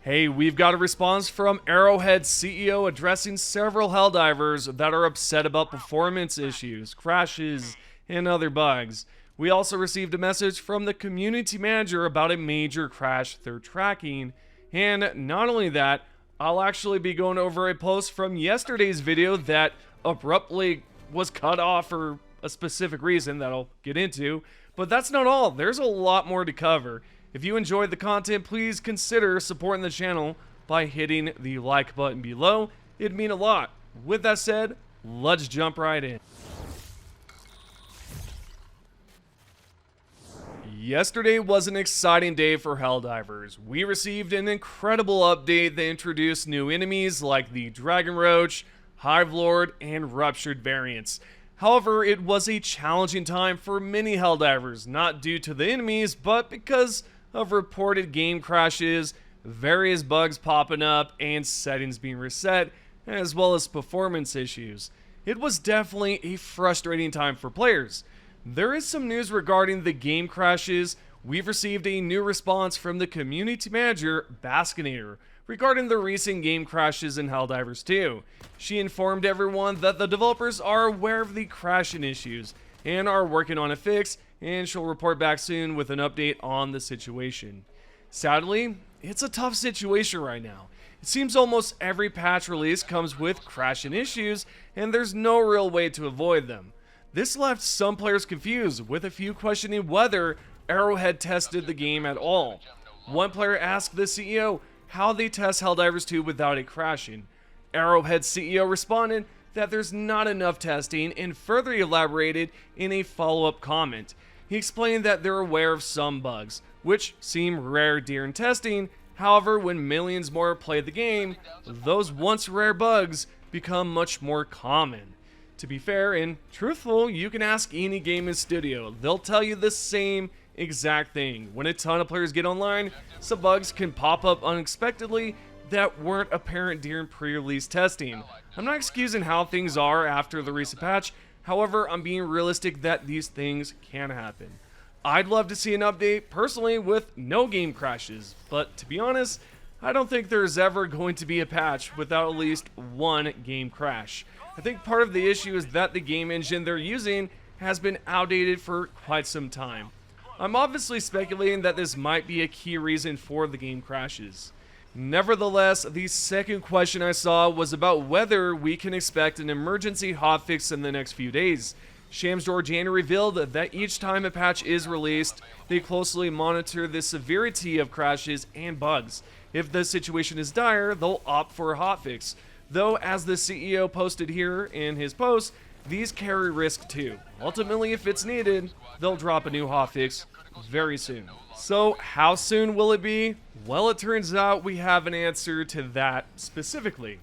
Hey, we've got a response from Arrowhead CEO addressing several Helldivers that are upset about performance issues, crashes, and other bugs. We also received a message from the community manager about a major crash they're tracking. And not only that, I'll actually be going over a post from yesterday's video that abruptly was cut off for a specific reason that I'll get into. But that's not all. There's a lot more to cover. If you enjoyed the content, please consider supporting the channel by hitting the like button below. It'd mean a lot. With that said, let's jump right in. Yesterday was an exciting day for Helldivers. We received an incredible update that introduced new enemies like the Dragon Roach, Hive Lord, and Ruptured variants. However, it was a challenging time for many Helldivers, not due to the enemies, but because of reported game crashes, various bugs popping up, and settings being reset, as well as performance issues. It was definitely a frustrating time for players. There is some news regarding the game crashes. We've received a new response from the community manager, Baskinator, regarding the recent game crashes in Helldivers 2. She informed everyone that the developers are aware of the crashing issues and are working on a fix, and she'll report back soon with an update on the situation. Sadly, it's a tough situation right now. It seems almost every patch release comes with crashing issues, and there's no real way to avoid them. This left some players confused, with a few questioning whether Arrowhead tested the game at all. One player asked the CEO how they test Helldivers 2 without it crashing. Arrowhead's CEO responded that there's not enough testing and further elaborated in a follow-up comment. He explained that they're aware of some bugs, which seem rare during testing. However, when millions more play the game, those once rare bugs become much more common. To be fair and truthful, you can ask any gaming studio. They'll tell you the same exact thing. When a ton of players get online, some bugs can pop up unexpectedly that weren't apparent during pre-release testing. I'm not excusing how things are after the recent patch. However, I'm being realistic that these things can happen. I'd love to see an update, personally, with no game crashes, but to be honest, I don't think there's ever going to be a patch without at least one game crash. I think part of the issue is that the game engine they're using has been outdated for quite some time. I'm obviously speculating that this might be a key reason for the game crashes. Nevertheless, the second question I saw was about whether we can expect an emergency hotfix in the next few days. Shams Georgiani revealed that each time a patch is released, they closely monitor the severity of crashes and bugs. If the situation is dire, they'll opt for a hotfix. Though, as the CEO posted here in his post, these carry risk too. Ultimately, if it's needed, they'll drop a new hotfix very soon. So, how soon will it be? Well, it turns out we have an answer to that specifically.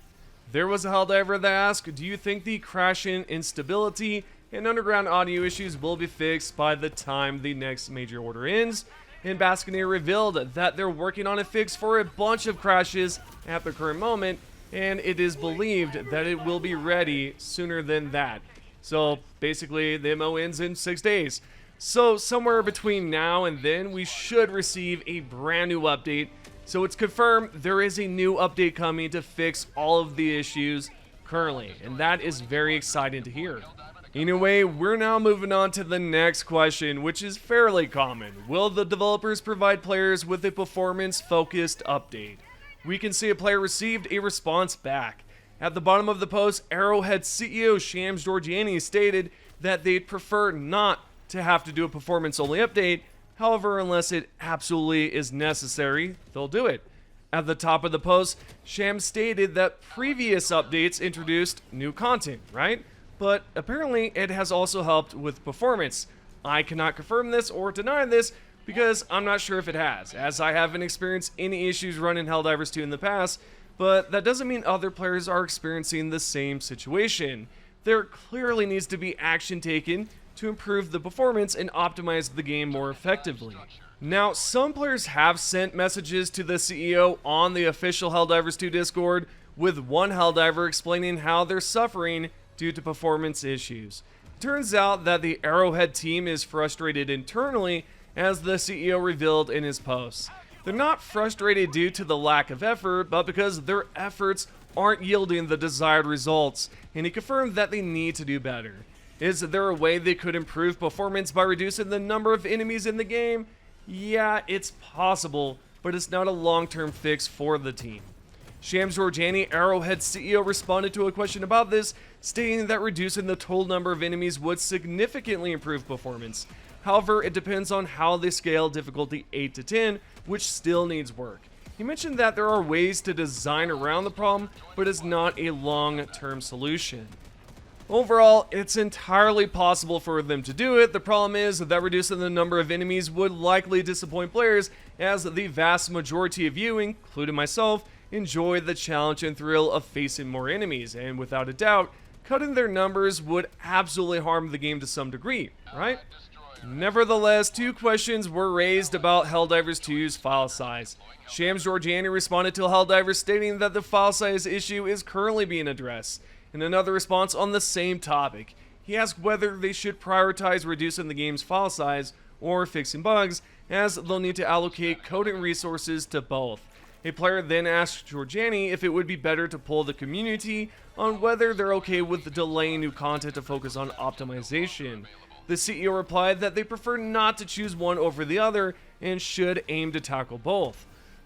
There was a Helldiver that asked, do you think the crashing, instability, and underground audio issues will be fixed by the time the next major order ends? And Baskinator revealed that they're working on a fix for a bunch of crashes at the current moment, and it is believed that it will be ready sooner than that. So basically, the MO ends in 6 days. So somewhere between now and then, we should receive a brand new update. So it's confirmed there is a new update coming to fix all of the issues currently, and that is very exciting to hear. Anyway, we're now moving on to the next question, which is fairly common. Will the developers provide players with a performance-focused update? We can see a player received a response back. At the bottom of the post, Arrowhead CEO Shams Georgiani stated that they'd prefer not to have to do a performance-only update. However, unless it absolutely is necessary, they'll do it. At the top of the post, Shams stated that previous updates introduced new content, right? But apparently it has also helped with performance. I cannot confirm this or deny this because I'm not sure if it has, as I haven't experienced any issues running Helldivers 2 in the past, but that doesn't mean other players are experiencing the same situation. There clearly needs to be action taken to improve the performance and optimize the game more effectively. Now, some players have sent messages to the CEO on the official Helldivers 2 Discord, with one Helldiver explaining how they're suffering due to performance issues. It turns out that the Arrowhead team is frustrated internally, as the CEO revealed in his posts. They're not frustrated due to the lack of effort, but because their efforts aren't yielding the desired results, and he confirmed that they need to do better. Is there a way they could improve performance by reducing the number of enemies in the game? Yeah, it's possible, but it's not a long-term fix for the team. Shams Jorjani, Arrowhead CEO, responded to a question about this, stating that reducing the total number of enemies would significantly improve performance. However, it depends on how they scale difficulty 8 to 10, which still needs work. He mentioned that there are ways to design around the problem, but it's not a long-term solution. Overall, it's entirely possible for them to do it. The problem is that reducing the number of enemies would likely disappoint players, as the vast majority of you, including myself, enjoy the challenge and thrill of facing more enemies, and without a doubt, cutting their numbers would absolutely harm the game to some degree, right? Nevertheless, two questions were raised about Helldivers 2's file size. Shams Jorjani responded to Helldivers stating that the file size issue is currently being addressed. In another response on the same topic, he asked whether they should prioritize reducing the game's file size or fixing bugs, as they'll need to allocate coding resources to both. A player then asked Jorjani if it would be better to poll the community on whether they're okay with delaying new content to focus on optimization. The CEO replied that they prefer not to choose one over the other and should aim to tackle both.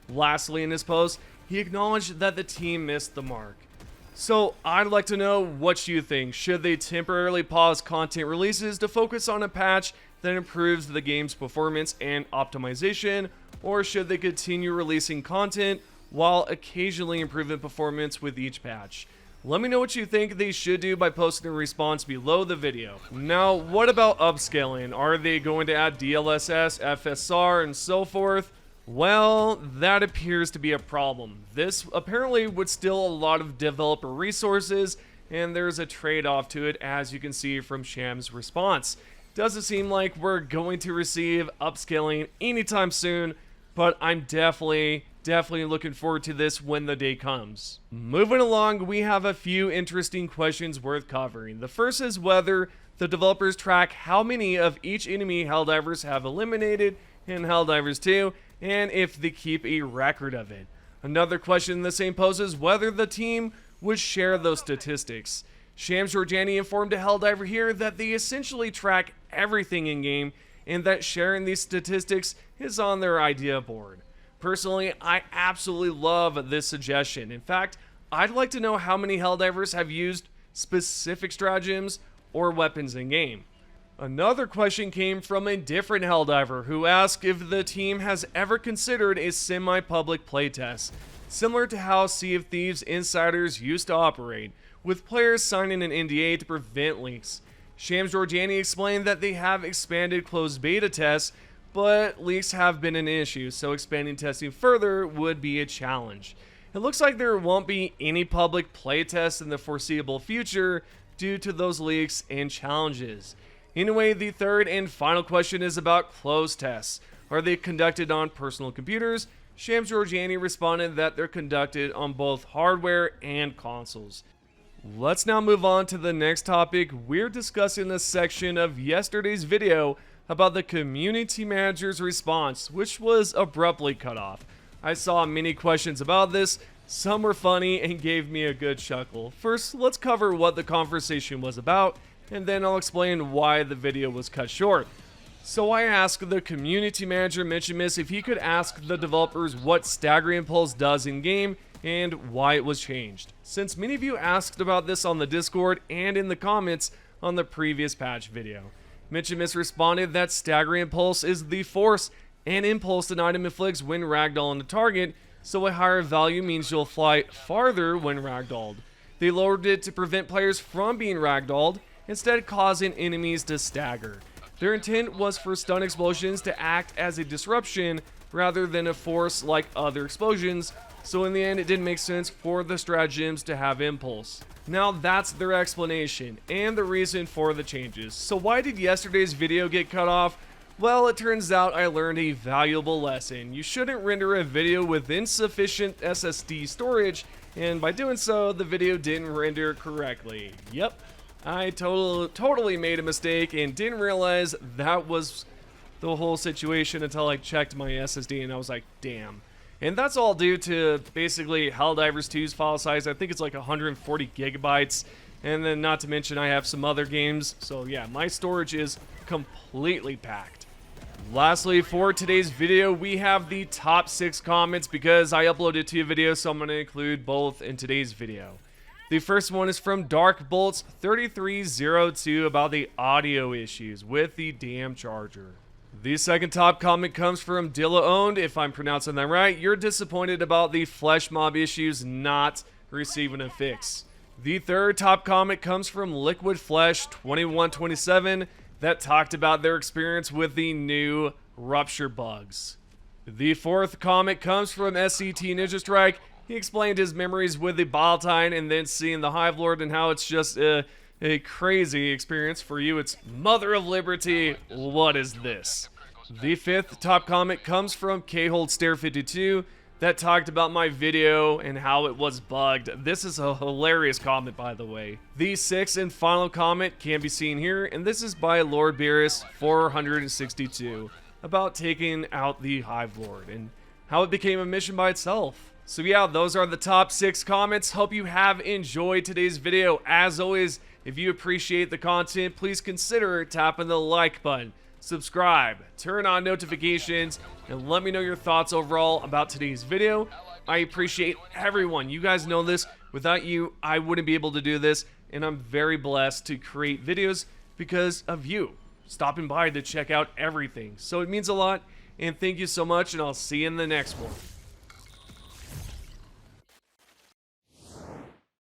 Lastly, in his post, he acknowledged that the team missed the mark. So I'd like to know what you think. Should they temporarily pause content releases to focus on a patch that improves the game's performance and optimization, or should they continue releasing content while occasionally improving performance with each patch? Let me know what you think they should do by posting a response below the video. Now, what about upscaling? Are they going to add DLSS, FSR, and so forth? Well, that appears to be a problem. This apparently would steal a lot of developer resources, and there's a trade-off to it, as you can see from Shams' response. Doesn't seem like we're going to receive upscaling anytime soon, but I'm definitely looking forward to this when the day comes. Moving along, we have a few interesting questions worth covering. The first is whether the developers track how many of each enemy Helldivers have eliminated in Helldivers 2, and if they keep a record of it. Another question in the same post is whether the team would share those statistics. Shams Jorjani informed a Helldiver here that they essentially track everything in-game, and that sharing these statistics is on their idea board. Personally, I absolutely love this suggestion. In fact, I'd like to know how many Helldivers have used specific stratagems or weapons in-game. Another question came from a different Helldiver who asked if the team has ever considered a semi-public playtest, similar to how Sea of Thieves insiders used to operate, with players signing an NDA to prevent leaks. Shams Jorjani explained that they have expanded closed beta tests, but leaks have been an issue, so expanding testing further would be a challenge. It looks like there won't be any public playtests in the foreseeable future due to those leaks and challenges. Anyway, the third and final question is about closed tests. Are they conducted on personal computers? Shams Jorjani responded that they're conducted on both hardware and consoles. Let's now move on to the next topic. We're discussing a section of yesterday's video about the community manager's response, which was abruptly cut off. I saw many questions about this. Some were funny and gave me a good chuckle. First, let's cover what the conversation was about, and then I'll explain why the video was cut short. So I asked the community manager Mitchimus if he could ask the developers what Staggering Impulse does in game and why it was changed, since many of you asked about this on the Discord and in the comments on the previous patch video. Mitchimus responded that Staggering Impulse is the force and impulse an item inflicts when ragdoll on the target, so a higher value means you'll fly farther when ragdolled. They lowered it to prevent players from being ragdolled, instead causing enemies to stagger. Their intent was for stun explosions to act as a disruption rather than a force like other explosions, so in the end it didn't make sense for the stratagems to have impulse. Now that's their explanation and the reason for the changes. So why did yesterday's video get cut off? Well, it turns out I learned a valuable lesson. You shouldn't render a video with insufficient SSD storage, and by doing so, the video didn't render correctly. Yep, I totally made a mistake and didn't realize that was the whole situation until I checked my SSD and I was like, damn. And that's all due to basically Helldivers 2's file size. I think it's like 140 gigabytes. And then not to mention I have some other games. So yeah, my storage is completely packed. Lastly, for today's video, we have the top 6 comments because I uploaded 2 videos, so I'm going to include both in today's video. The first one is from DarkBolts3302 about the audio issues with the damn charger. The second top comment comes from Dilla Owned. If I'm pronouncing that right, you're disappointed about the flesh mob issues not receiving a fix. The third top comment comes from Liquid Flesh 2127 that talked about their experience with the new rupture bugs. The fourth comment comes from SCT Ninja Strike. He explained his memories with the Baltine and then seeing the Hive Lord and how it's just a crazy experience. For you, it's Mother of Liberty. What is this? The fifth top comment comes from KHoldStare52 that talked about my video and how it was bugged. This is a hilarious comment, by the way. The sixth and final comment can be seen here, and this is by Lord Beerus 462 about taking out the Hive Lord and how it became a mission by itself. So yeah, those are the top 6 comments. Hope you have enjoyed today's video. As always, if you appreciate the content, please consider tapping the like button, subscribe, turn on notifications, and let me know your thoughts overall about today's video. I appreciate everyone. You guys know this. Without you, I wouldn't be able to do this, and I'm very blessed to create videos because of you stopping by to check out everything. So it means a lot, and thank you so much, and I'll see you in the next one.